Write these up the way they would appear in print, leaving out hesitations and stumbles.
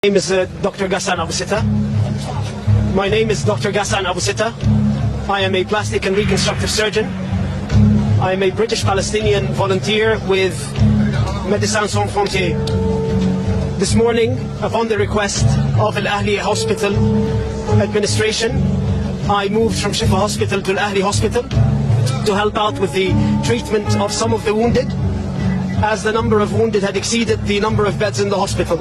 My name is Dr. Ghassan Abu Sita. My name is Dr. Ghassan Abu Sita. I am a plastic and reconstructive surgeon. I am a British Palestinian volunteer with Médecins Sans Frontières. This morning, upon the request of Al Ahli Hospital administration, I moved from Shifa Hospital to Al Ahli Hospital to help out with the treatment of some of the wounded, as the number of wounded had exceeded the number of beds in the hospital.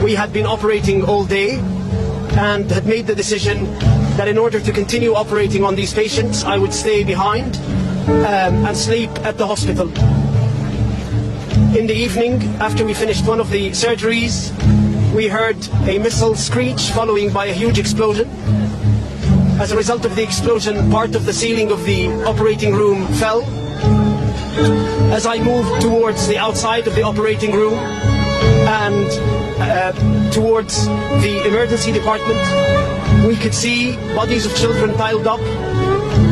We had been operating all day and had made the decision that in order to continue operating on these patients, I would stay behind and sleep at the hospital. In the evening, after we finished one of the surgeries, we heard a missile screech following by a huge explosion. As a result of the explosion, part of the ceiling of the operating room fell. As I moved towards the outside of the operating room and towards the emergency department, we could see bodies of children piled up,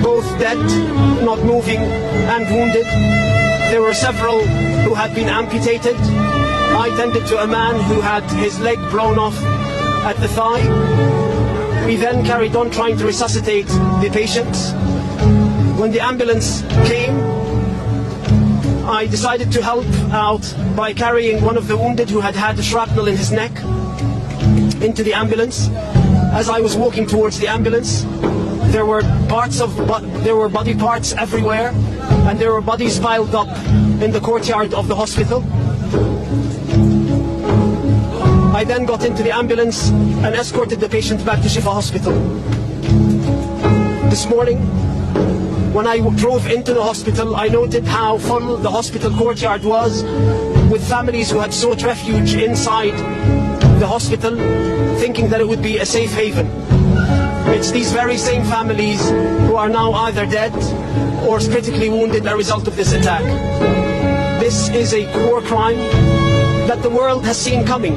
both dead, not moving, and wounded. There were several who had been amputated. I tended to a man who had his leg blown off at the thigh. We then carried on trying to resuscitate the patients. When the ambulance came, I decided to help out by carrying one of the wounded who had had a shrapnel in his neck into the ambulance. As I was walking towards the ambulance, there were body parts everywhere, and there were bodies piled up in the courtyard of the hospital. I then got into the ambulance and escorted the patient back to Shifa Hospital. This morning, when I drove into the hospital, I noted how full the hospital courtyard was, with families who had sought refuge inside the hospital, thinking that it would be a safe haven. It's these very same families who are now either dead or critically wounded as a result of this attack. This is a war crime that the world has seen coming.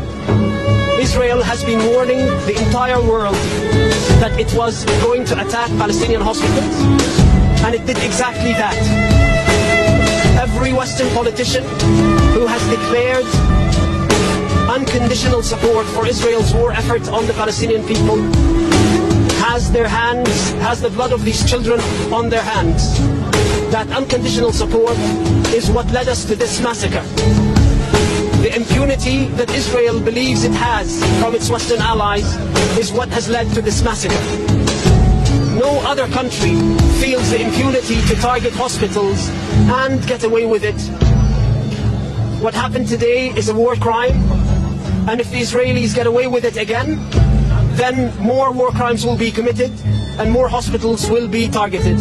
Israel has been warning the entire world that it was going to attack Palestinian hospitals, and it did exactly that. Every Western politician who has declared unconditional support for Israel's war effort on the Palestinian people has the blood of these children on their hands. That unconditional support is what led us to this massacre. The impunity that Israel believes it has from its Western allies is what has led to this massacre. No other country feels the impunity to target hospitals and get away with it. What happened today is a war crime, and if the Israelis get away with it again, then more war crimes will be committed and more hospitals will be targeted.